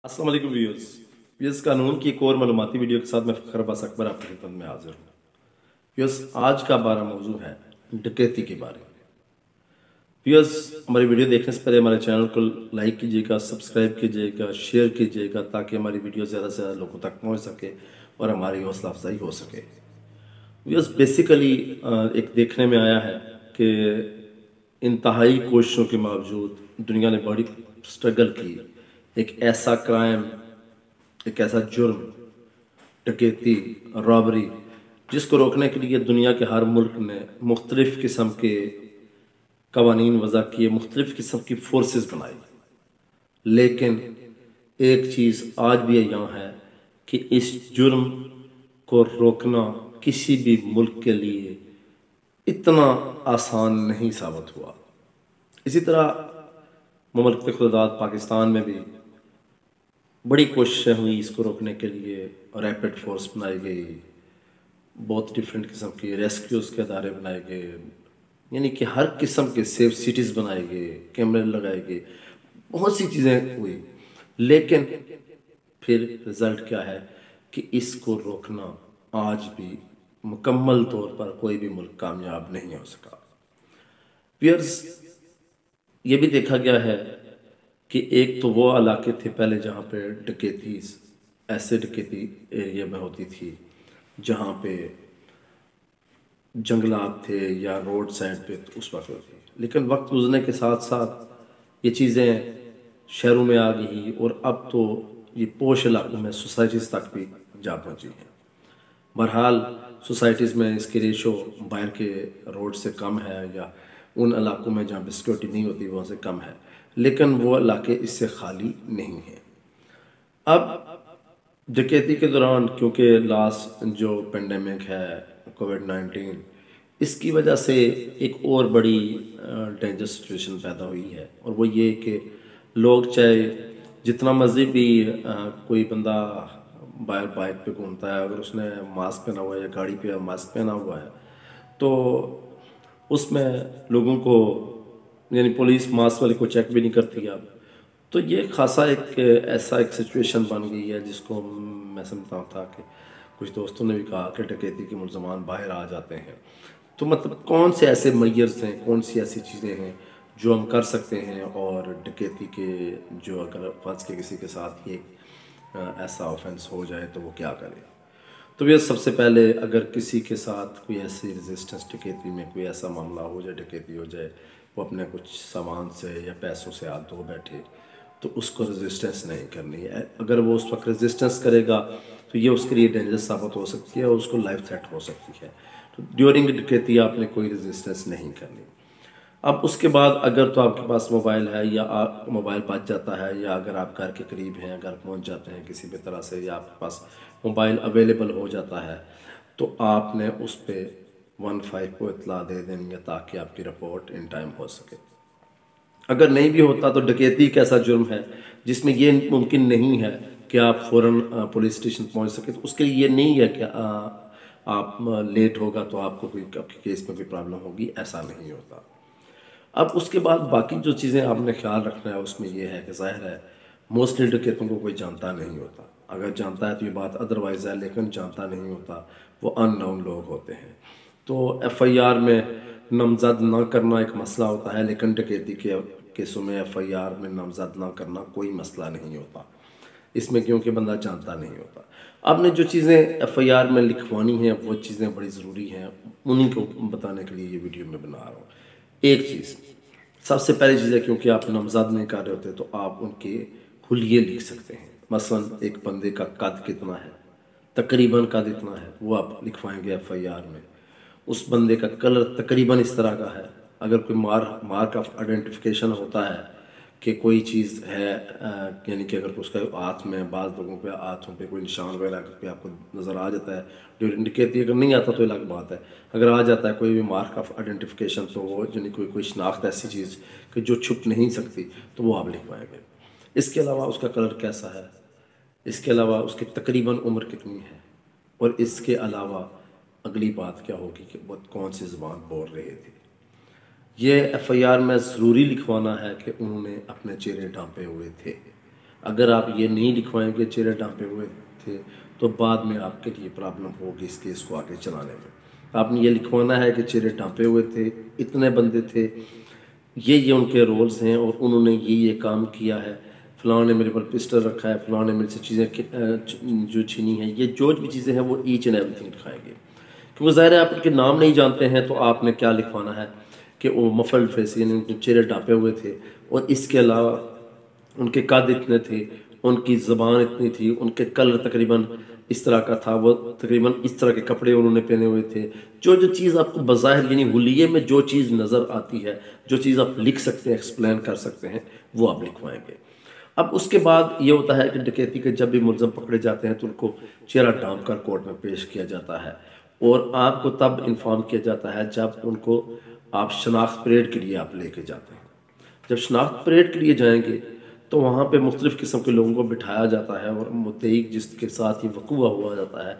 अस्सलाम वालेकुम व्यूअर्स कानून की एक और मालूमाती वीडियो के साथ मैं फ़खर अब्बास अकबर आपकी खिदमत में हाजिर हूँ। व्यूअर्स आज का हमारा मौजू है डकैती के बारे में। व्यूअर्स हमारी वीडियो देखने से पहले हमारे चैनल को लाइक कीजिएगा, सब्सक्राइब कीजिएगा, शेयर कीजिएगा ताकि हमारी वीडियो ज़्यादा से ज़्यादा लोगों तक पहुँच सके और हमारी हौसला अफजाई हो सके। व्यूअर्स बेसिकली एक देखने में आया है कि इंतहाई कोशिशों के बावजूद दुनिया ने बड़ी स्ट्रगल की एक ऐसा क्राइम, एक ऐसा जुर्म, डकैती, रॉबरी जिसको रोकने के लिए दुनिया के हर मुल्क ने मुख्तलिफ किस्म के कवानीन वज़ा किए, मुख्तलिफ किस्म की फोर्सेस बनाई। लेकिन एक चीज़ आज भी यहाँ है कि इस जुर्म को रोकना किसी भी मुल्क के लिए इतना आसान नहीं साबित हुआ। इसी तरह मुमलकत खुदात पाकिस्तान में भी बड़ी कोशिशें हुई इसको रोकने के लिए, रैपिड फोर्स बनाई गई, बहुत डिफरेंट किस्म की रेस्क्यूज़ के अदारे बनाए गए, यानी कि हर किस्म के सेफ सिटीज़ बनाए गए, कैमरे लगाए गए, बहुत सी चीज़ें हुई। लेकिन फिर रिज़ल्ट क्या है कि इसको रोकना आज भी मुकम्मल तौर पर कोई भी मुल्क कामयाब नहीं हो सका। व्यूअर्स ये भी देखा गया है कि एक तो वो इलाके थे पहले जहाँ पे डकैती ऐसे डकैती एरिया में होती थी जहाँ पे जंगलात थे या रोड साइड पे तो उस वक्त होती, लेकिन वक्त गुजरने के साथ साथ ये चीज़ें शहरों में आ गई और अब तो ये पोश इलाकों में सोसाइटीज़ तक भी जा पहुँची हैं। बहरहाल सोसाइटीज़ में इसकी रेशो बाहर के रोड से कम है या उन इलाकों में जहाँ पे सिक्योरिटी नहीं होती वहाँ से कम है, लेकिन वो इलाके इससे खाली नहीं हैं। अब डकैती के दौरान क्योंकि लास्ट जो पेंडेमिक है कोविड-19, इसकी वजह से एक और बड़ी डेंजर सिचुएशन पैदा हुई है, और वो ये कि लोग चाहे जितना मर्जी भी कोई बंदा बाहर बाइक पे घूमता है, अगर उसने मास्क पहना हुआ है या गाड़ी पे मास्क पहना हुआ है तो उसमें लोगों को, यानी पुलिस मास्क वाले को चेक भी नहीं करती अब। तो ये खासा एक ऐसा एक सिचुएशन बन गई है जिसको मैं समझता था कि कुछ दोस्तों ने भी कहा कि डकैती के मुलजमान बाहर आ जाते हैं। तो मतलब कौन से ऐसे मैयर्स हैं, कौन सी ऐसी चीज़ें हैं जो हम कर सकते हैं और डकैती के जो अगर फर्ज के किसी के साथ ये ऐसा ऑफेंस हो जाए तो वो क्या करे। तो ये सबसे पहले अगर किसी के साथ कोई ऐसी रेजिस्टेंस डकैती में कोई ऐसा मामला हो जाए, डकैती हो जाए, वो अपने कुछ सामान से या पैसों से हाथ धो बैठे, तो उसको रेजिस्टेंस नहीं करनी है। अगर वो उस वक्त रेजिस्टेंस करेगा तो ये उसके लिए डेंजर साबित हो सकती है और उसको लाइफ थ्रेट हो सकती है। तो ड्यूरिंग डकैती आपने कोई रेजिस्टेंस नहीं करनी। अब उसके बाद अगर तो आपके पास मोबाइल है या आप मोबाइल बच जाता है, या अगर आप घर के करीब हैं, घर पहुंच जाते हैं किसी भी तरह से, या आपके पास मोबाइल अवेलेबल हो जाता है, तो आपने उस पर 15 को इतला दे देनी है ताकि आपकी रिपोर्ट इन टाइम हो सके। अगर नहीं भी होता तो डकैती एक ऐसा जुर्म है जिसमें ये मुमकिन नहीं है कि आप फ़ौरन पुलिस स्टेशन पहुंच सके। तो उसके लिए ये नहीं है कि आप लेट होगा तो आपको कोई आपके केस में कोई प्रॉब्लम होगी, ऐसा नहीं होता। अब उसके बाद बाकी जो चीज़ें आपने ख्याल रखना है उसमें यह है कि ज़ाहिर है मोस्टली डकैतों को कोई जानता नहीं होता। अगर जानता है तो ये बात अदरवाइज़ है, लेकिन जानता नहीं होता, वो अननोन लोग होते हैं। तो एफआईआर में नामजद ना करना एक मसला होता है, लेकिन डकैती के केसों में एफआईआर में नामजद ना करना कोई मसला नहीं होता इसमें, क्योंकि बंदा जानता नहीं होता। आपने जो चीज़ें एफआईआर में लिखवानी हैं वो चीज़ें बड़ी ज़रूरी हैं, उन्हीं को बताने के लिए ये वीडियो मैं बना रहा हूँ। एक चीज़, सबसे पहली चीज़ है, क्योंकि आप नामजद नहीं कर रहे होते तो आप उनके हुलिये लिख सकते हैं। मसलन एक बंदे का कद कितना है, तकरीबन कद इतना है, वो आप लिखवाएंगे एफआईआर में। उस बंदे का कलर तकरीबन इस तरह का है। अगर कोई मार्क ऑफ आइडेंटिफिकेशन होता है कि कोई चीज़ है, यानी कि अगर उसका हाथ में, बाज़ लोगों पे हाथों पे कोई निशान वगैरह पे आपको नज़र आ जाता है जो इंडिकेट, अगर नहीं आता तो अलग बात है, अगर आ जाता है कोई भी मार्क ऑफ आइडेंटिफिकेशन तो वो यानी कोई शनाख्त ऐसी चीज़ कि जो छुप नहीं सकती, तो वो आप लिखवाएंगे। इसके अलावा उसका कलर कैसा है, इसके अलावा उसकी तकरीबन उम्र कितनी है, और इसके अलावा अगली बात क्या होगी कि वो कौन सी ज़बान बोल रहे थे। ये एफआईआर में ज़रूरी लिखवाना है कि उन्होंने अपने चेहरे ढांपे हुए थे। اگر آپ یہ نہیں لکھوائیں گے چہرے ڈھانپے ہوئے تھے تو بعد میں آپ کے لیے پرابلم ہوگی اس کیس کو آگے چلانے میں. آپ نے یہ لکھوانا ہے کہ چہرے ڈھانپے ہوئے تھے، اتنے بندے تھے، یہ ان کے رولز ہیں اور انہوں نے یہ کام کیا ہے، فلاں نے میرے پر پسٹل رکھا ہے، فلاں نے میرے سے چیزیں جو چھینی ہیں، یہ جو بھی چیزیں ہیں وہ ایچ اینڈ ایوری تھنگ لکھائیں گے. کیونکہ ظاہر ہے آپ ان کے نام نہیں جانتے ہیں تو آپ نے کیا لکھوانا ہے کہ وہ مفلڈ فیس یعنی ان کے چہرے ڈھانپے ہوئے تھے، اور اس کے علاوہ ان کے قد اتنے تھے، ان کی زبان اتنی تھی، ان کے کلر تقریباً اس طرح کا تھا، وہ تقریباً اس طرح کے کپڑے انہوں نے پہنے ہوئے تھے. جو چیز آپ کو بظاہر یعنی حلیے میں جو چیز نظر آتی ہے، جو چیز آپ لکھ سکتے ہیں، ایکسپلین کر سکتے ہیں، وہ آپ لکھوائیں گے. اب اس کے بعد یہ ہوتا ہے کہ ڈکیتی کے جب بھی ملزم پکڑے جاتے ہیں تو ان کو چہرہ ڈھانپ کر کورٹ میں پیش کیا جاتا ہے، اور آپ کو تب انفارم کیا جاتا ہے جب ان کو آپ شناخت پریڈ کے لیے آپ لے کے جاتے ہیں. جب شناخت پریڈ کے لیے جائیں گے تو وہاں پہ مختلف قسم کے لوگوں کو بٹھایا جاتا ہے، اور مدعی جس کے ساتھ یہ وقوع ہوا جاتا ہے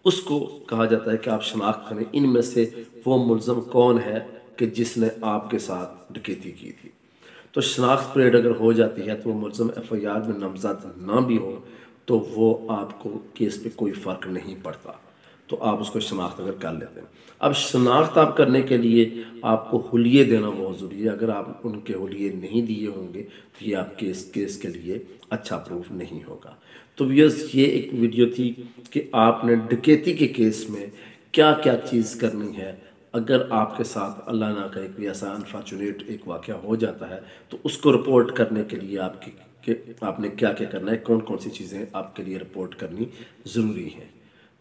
اس کو کہا جاتا ہے کہ آپ شناخت کریں ان میں سے وہ ملزم کون ہے کہ جس نے آپ کے ساتھ ڈکیتی کی تھی. تو شناخت پریڈ اگر ہو جاتی ہے تو وہ ملزم ایف آئی آر میں نامزد نہ بھی ہو تو وہ آپ کو کیس پہ کوئی فرق نہیں پڑتا، تو آپ اس کو شناخت اگر کر لیتے ہیں. اب شناخت آپ کرنے کے لیے آپ کو حلیے دینا بہت ضروری ہے. اگر آپ ان کے حلیے نہیں دیے ہوں گے تو یہ آپ کیس کے لیے اچھا پروف نہیں ہوگا. تو ویئرز یہ ایک ویڈیو تھی کہ آپ نے ڈکیتی کے کیس میں کیا کیا چیز کرنی ہے. اگر آپ کے ساتھ اللہ نہ کرے کوئی ایسا انفارچونیٹ ایک واقعہ ہو جاتا ہے تو اس کو رپورٹ کرنے کے لیے آپ نے کیا کیا کرنا ہے، کون کون سی چیزیں آپ کے لیے رپورٹ کرنی ضروری ہیں.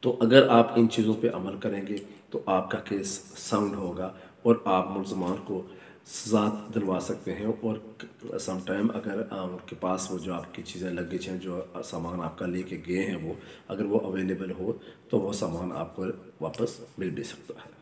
تو اگر آپ ان چیزوں پہ عمل کریں گے تو آپ کا کیس ساؤنڈ ہوگا اور آپ ملزمان کو سزا دلوا سکتے ہیں. اور سم ٹائم اگر ان کے پاس وہ جو آپ کی چیزیں لگیج ہیں، جو سامان آپ کا لے کے گئے ہیں، وہ اگر وہ اویلیبل ہو تو وہ سامان آپ کو واپس مل بھی سکتا ہے.